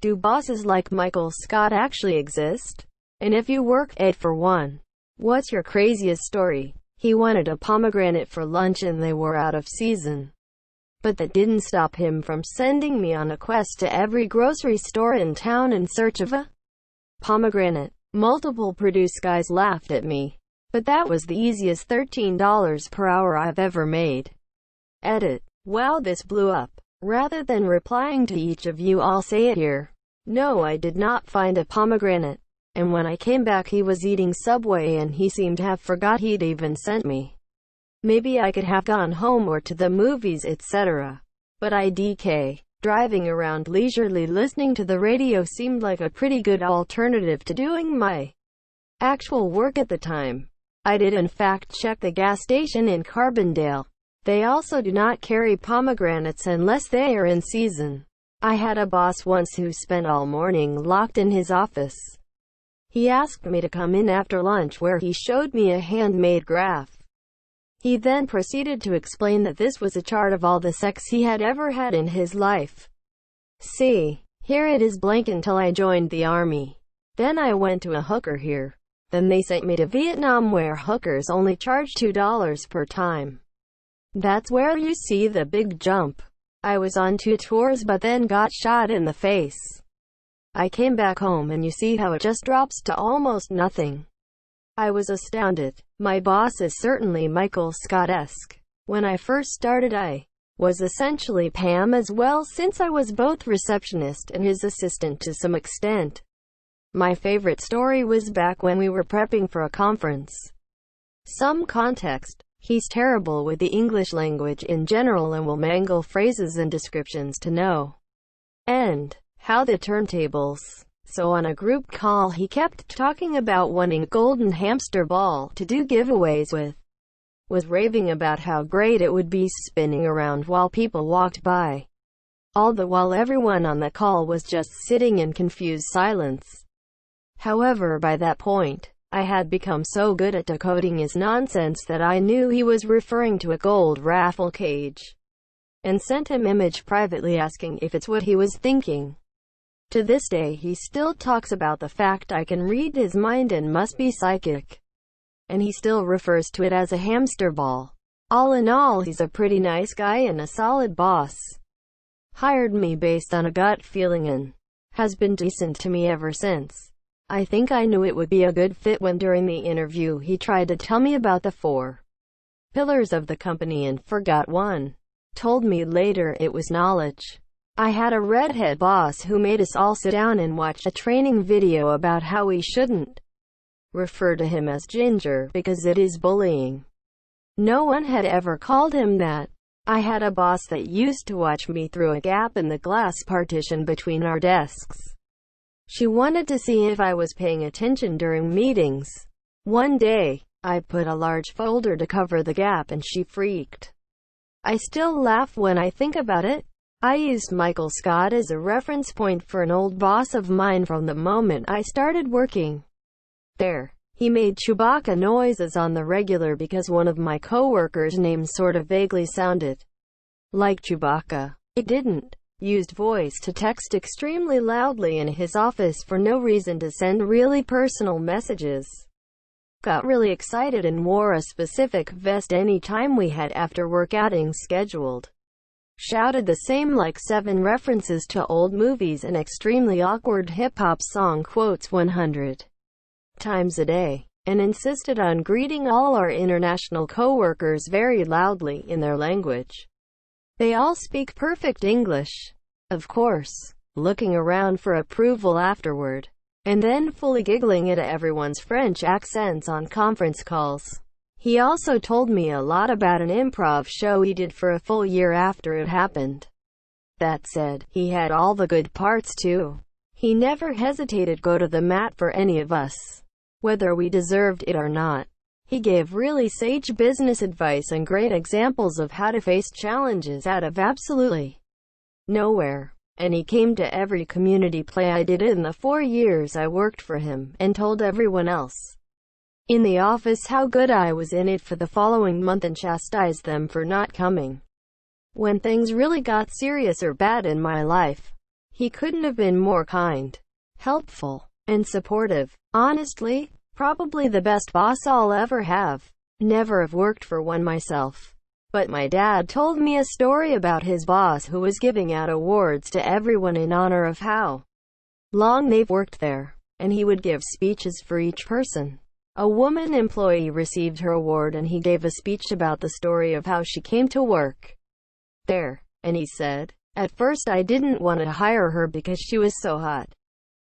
Do bosses like Michael Scott actually exist? And if you work 8 for 1, what's your craziest story? He wanted a pomegranate for lunch and they were out of season. But that didn't stop him from sending me on a quest to every grocery store in town in search of a pomegranate. Multiple produce guys laughed at me, but that was the easiest $13 per hour I've ever made. Edit. Wow, this blew up. Rather than replying to each of you, I'll say it here. No, I did not find a pomegranate. And when I came back he was eating Subway and he seemed to have forgot he'd even sent me. Maybe I could have gone home or to the movies, etc. But IDK. Driving around leisurely listening to the radio seemed like a pretty good alternative to doing my actual work at the time. I did in fact check the gas station in Carbondale. They also do not carry pomegranates unless they are in season. I had a boss once who spent all morning locked in his office. He asked me to come in after lunch where he showed me a handmade graph. He then proceeded to explain that this was a chart of all the sex he had ever had in his life. See, here it is blank until I joined the army. Then I went to a hooker here. Then they sent me to Vietnam where hookers only charge $2 per time. That's where you see the big jump. I was on 2 tours but then got shot in the face. I came back home and you see how it just drops to almost nothing. I was astounded. My boss is certainly Michael Scott-esque. When I first started I was essentially Pam as well since I was both receptionist and his assistant to some extent. My favorite story was back when we were prepping for a conference. Some context. He's terrible with the English language in general and will mangle phrases and descriptions to no end. How the turntables. So on a group call he kept talking about wanting a golden hamster ball to do giveaways with. Was raving about how great it would be spinning around while people walked by. All the while everyone on the call was just sitting in confused silence. However, by that point, I had become so good at decoding his nonsense that I knew he was referring to a gold raffle cage, and sent him image privately asking if it's what he was thinking. To this day he still talks about the fact I can read his mind and must be psychic. And he still refers to it as a hamster ball. All in all, he's a pretty nice guy and a solid boss. Hired me based on a gut feeling and has been decent to me ever since. I think I knew it would be a good fit when during the interview he tried to tell me about the 4 pillars of the company and forgot one. Told me later it was knowledge. I had a redhead boss who made us all sit down and watch a training video about how we shouldn't refer to him as Ginger, because it is bullying. No one had ever called him that. I had a boss that used to watch me through a gap in the glass partition between our desks. She wanted to see if I was paying attention during meetings. One day, I put a large folder to cover the gap and she freaked. I still laugh when I think about it. I used Michael Scott as a reference point for an old boss of mine from the moment I started working there. He made Chewbacca noises on the regular because one of my coworkers' names sort of vaguely sounded like Chewbacca. It didn't. Used voice to text extremely loudly in his office for no reason to send really personal messages. Got really excited and wore a specific vest any time we had after work outings scheduled. Shouted the same like 7 references to old movies and extremely awkward hip-hop song quotes 100 times a day, and insisted on greeting all our international co-workers very loudly in their language. They all speak perfect English, of course, looking around for approval afterward, and then fully giggling at everyone's French accents on conference calls. He also told me a lot about an improv show he did for a full year after it happened. That said, he had all the good parts too. He never hesitated to go to the mat for any of us, whether we deserved it or not. He gave really sage business advice and great examples of how to face challenges out of absolutely nowhere. And he came to every community play I did in the 4 years I worked for him, and told everyone else in the office how good I was in it for the following month and chastised them for not coming when things really got serious or bad in my life. He couldn't have been more kind, helpful, and supportive. Honestly, probably the best boss I'll ever have. Never have worked for one myself. But my dad told me a story about his boss who was giving out awards to everyone in honor of how long they've worked there, and he would give speeches for each person. A woman employee received her award and he gave a speech about the story of how she came to work there, and he said, "At first I didn't want to hire her because she was so hot.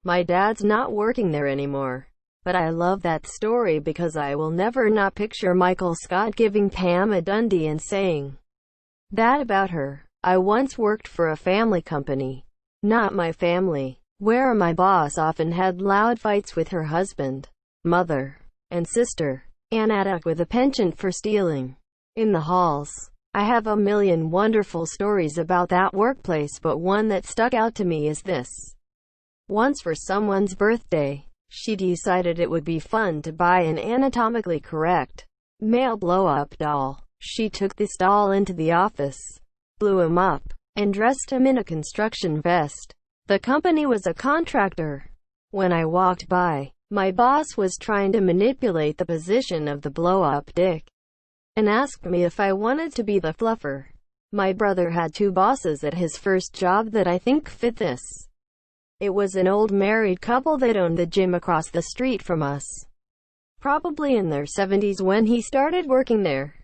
My dad's not working there anymore. But I love that story because I will never not picture Michael Scott giving Pam a Dundee and saying that about her. I once worked for a family company, not my family, where my boss often had loud fights with her husband, mother, and sister, and ended up with a penchant for stealing in the halls. I have a million wonderful stories about that workplace, but one that stuck out to me is this. Once for someone's birthday, she decided it would be fun to buy an anatomically correct male blow-up doll. She took this doll into the office, blew him up, and dressed him in a construction vest. The company was a contractor. When I walked by, my boss was trying to manipulate the position of the blow-up dick and asked me if I wanted to be the fluffer. My brother had two bosses at his first job that I think fit this. It was an old married couple that owned the gym across the street from us. Probably in their 70s when he started working there.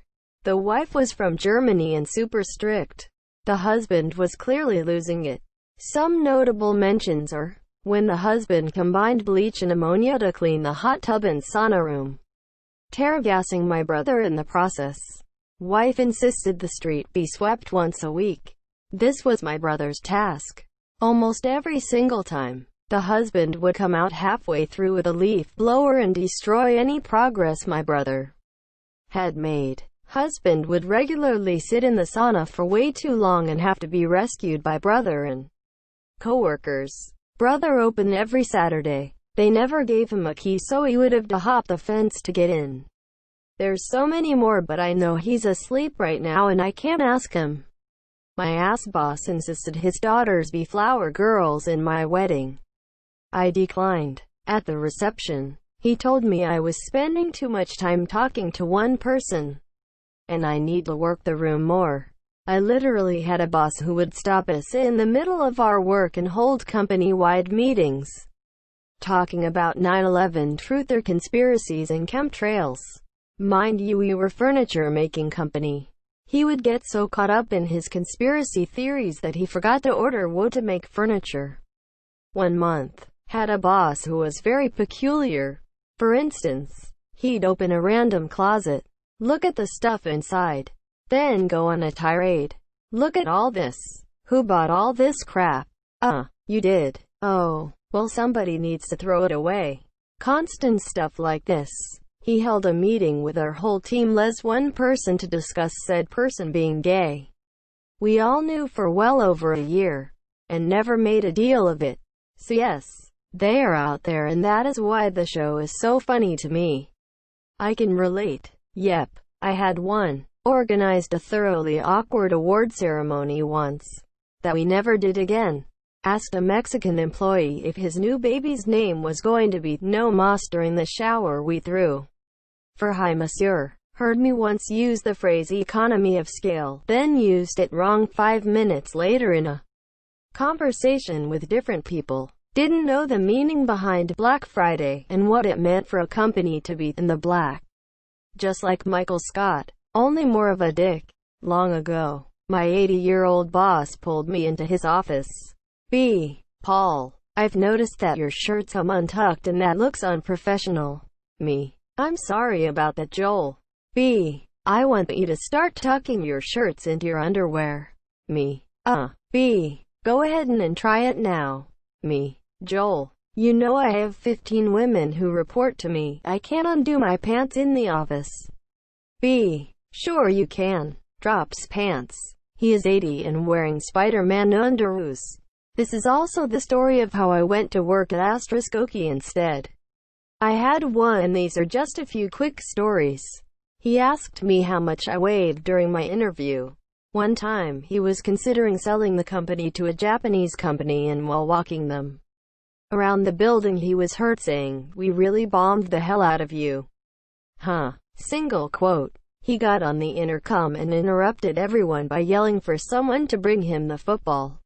The wife was from Germany and super strict. The husband was clearly losing it. Some notable mentions are when the husband combined bleach and ammonia to clean the hot tub and sauna room, tear gassing my brother in the process. Wife insisted the street be swept once a week. This was my brother's task. Almost every single time, the husband would come out halfway through with a leaf blower and destroy any progress my brother had made. Husband would regularly sit in the sauna for way too long and have to be rescued by brother and co-workers. Brother opened every Saturday. They never gave him a key, so he would have to hop the fence to get in. There's so many more, but I know he's asleep right now and I can't ask him. My ass boss insisted his daughters be flower girls in my wedding. I declined. At the reception, he told me I was spending too much time talking to one person, and I need to work the room more. I literally had a boss who would stop us in the middle of our work and hold company-wide meetings, talking about 9/11 truth or conspiracies and chemtrails. Mind you, we were furniture-making company. He would get so caught up in his conspiracy theories that he forgot to order wood to make furniture. 1 month, had a boss who was very peculiar. For instance, he'd open a random closet, look at the stuff inside, then go on a tirade. Look at all this. Who bought all this crap? You did. Oh, well, somebody needs to throw it away. Constant stuff like this. He held a meeting with our whole team, less one person, to discuss said person being gay. We all knew for well over a year, and never made a deal of it. So yes, they are out there, and that is why the show is so funny to me. I can relate. Yep, I had one. Organized a thoroughly awkward award ceremony once, that we never did again. Asked a Mexican employee if his new baby's name was going to be No Mas during the shower we threw for Hi Monsieur. Heard me once use the phrase economy of scale, then used it wrong 5 minutes later in a conversation with different people. Didn't know the meaning behind Black Friday, and what it meant for a company to be in the black. Just like Michael Scott, only more of a dick. Long ago, my 80-year-old boss pulled me into his office. Paul, I've noticed that your shirt's untucked and that looks unprofessional. Me, I'm sorry about that, Joel. I want you to start tucking your shirts into your underwear. Me, go ahead and try it now. Me, Joel, you know I have 15 women who report to me. I can't undo my pants in the office. Sure you can. Drops pants. He is 80 and wearing Spider-Man underoos. This is also the story of how I went to work at Astroskokie instead. I had one, and these are just a few quick stories. He asked me how much I weighed during my interview. One time, he was considering selling the company to a Japanese company, and while walking them around the building he was heard saying, "We really bombed the hell out of you. Huh." Single quote. He got on the intercom and interrupted everyone by yelling for someone to bring him the football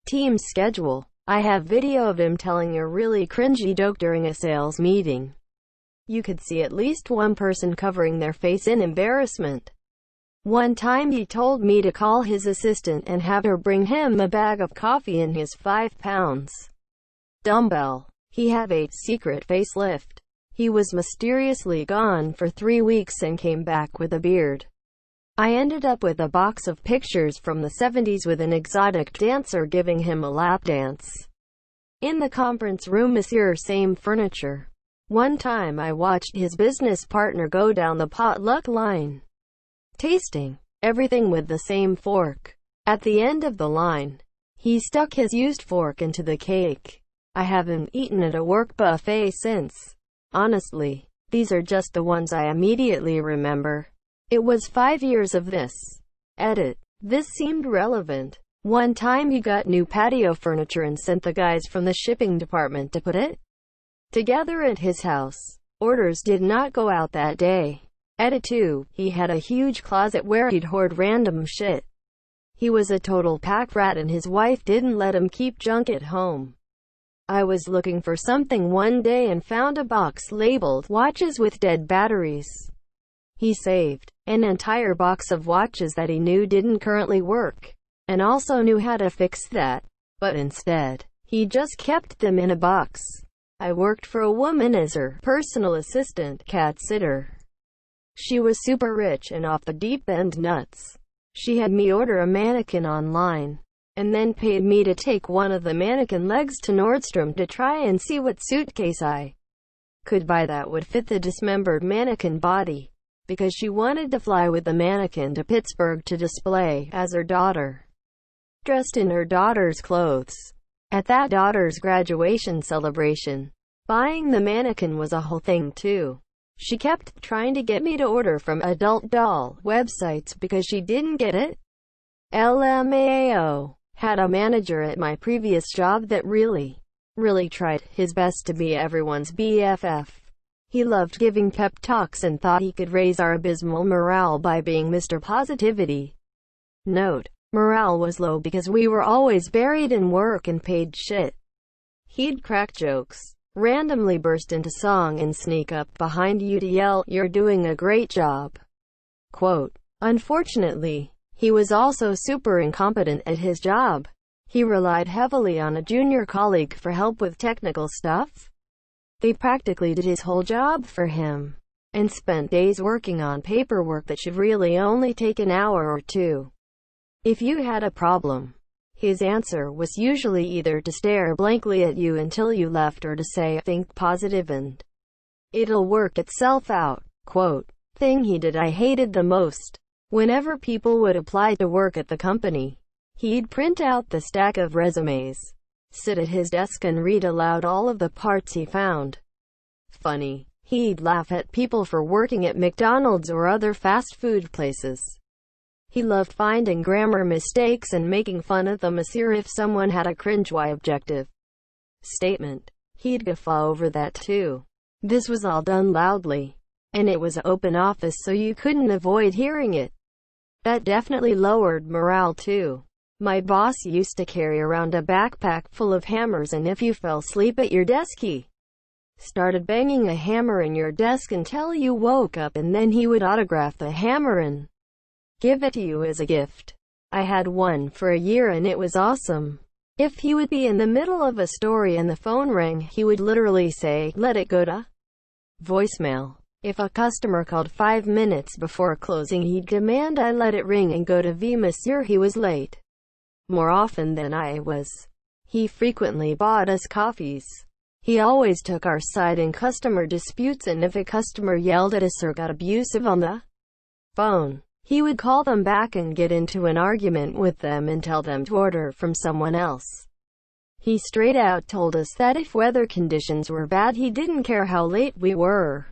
team's schedule. I have video of him telling a really cringy joke during a sales meeting. You could see at least one person covering their face in embarrassment. One time he told me to call his assistant and have her bring him a bag of coffee and his 5-pound dumbbell. He had a secret facelift. He was mysteriously gone for 3 weeks and came back with a beard. I ended up with a box of pictures from the 70s with an exotic dancer giving him a lap dance. In the conference room, Monsieur, same furniture. One time I watched his business partner go down the potluck line, tasting everything with the same fork. At the end of the line, he stuck his used fork into the cake. I haven't eaten at a work buffet since. Honestly, these are just the ones I immediately remember. It was 5 years of this. Edit. This seemed relevant. One time he got new patio furniture and sent the guys from the shipping department to put it together at his house. Orders did not go out that day. Edit 2. He had a huge closet where he'd hoard random shit. He was a total pack rat and his wife didn't let him keep junk at home. I was looking for something one day and found a box labeled watches with dead batteries. He saved an entire box of watches that he knew didn't currently work, and also knew how to fix that. But instead, he just kept them in a box. I worked for a woman as her personal assistant, cat sitter. She was super rich and off the deep end nuts. She had me order a mannequin online, and then paid me to take one of the mannequin legs to Nordstrom to try and see what suitcase I could buy that would fit the dismembered mannequin body, because she wanted to fly with the mannequin to Pittsburgh to display as her daughter, dressed in her daughter's clothes, at that daughter's graduation celebration. Buying the mannequin was a whole thing too. She kept trying to get me to order from adult doll websites because she didn't get it. LMAO. Had a manager at my previous job that really tried his best to be everyone's BFF. He loved giving pep talks and thought he could raise our abysmal morale by being Mr. Positivity. Note: morale was low because we were always buried in work and paid shit. He'd crack jokes, randomly burst into song and sneak up behind you to yell, "You're doing a great job." Quote. Unfortunately, he was also super incompetent at his job. He relied heavily on a junior colleague for help with technical stuff. They practically did his whole job for him, and spent days working on paperwork that should really only take an hour or two. If you had a problem, his answer was usually either to stare blankly at you until you left or to say, "Think positive and it'll work itself out." Quote. Thing he did I hated the most. Whenever people would apply to work at the company, he'd print out the stack of resumes, sit at his desk and read aloud all of the parts he found funny. He'd laugh at people for working at McDonald's or other fast food places. He loved finding grammar mistakes and making fun of them as if someone had a cringe "why" objective statement. He'd guffaw over that too. This was all done loudly, and it was an open office so you couldn't avoid hearing it. That definitely lowered morale too. My boss used to carry around a backpack full of hammers, and if you fell asleep at your desk he started banging a hammer in your desk until you woke up, and then he would autograph the hammer and give it to you as a gift. I had one for a year and it was awesome. If he would be in the middle of a story and the phone rang, he would literally say, "Let it go to voicemail." If a customer called 5 minutes before closing, he'd demand I let it ring and go to "V Monsieur, he was late." More often than I was. He frequently bought us coffees. He always took our side in customer disputes, and if a customer yelled at us or got abusive on the phone, he would call them back and get into an argument with them and tell them to order from someone else. He straight out told us that if weather conditions were bad, he didn't care how late we were,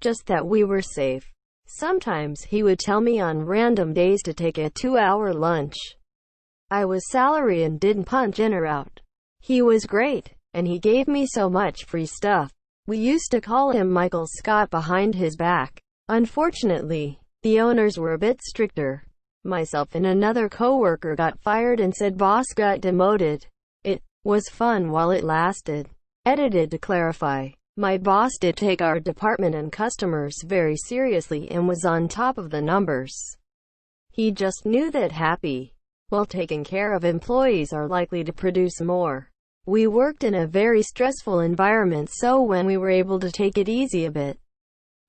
just that we were safe. Sometimes he would tell me on random days to take a 2-hour lunch. I was salary and didn't punch in or out. He was great, and he gave me so much free stuff. We used to call him Michael Scott behind his back. Unfortunately, the owners were a bit stricter. Myself and another coworker got fired and said boss got demoted. It was fun while it lasted. Edited to clarify. My boss did take our department and customers very seriously and was on top of the numbers. He just knew that happy, well taken care of employees are likely to produce more. We worked in a very stressful environment, so when we were able to take it easy a bit,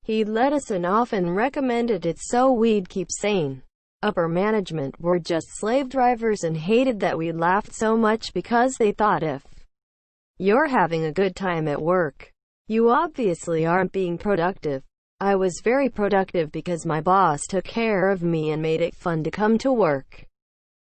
he let us and often recommended it so we'd keep sane. Upper management were just slave drivers and hated that we laughed so much because they thought if you're having a good time at work, you obviously aren't being productive. I was very productive because my boss took care of me and made it fun to come to work.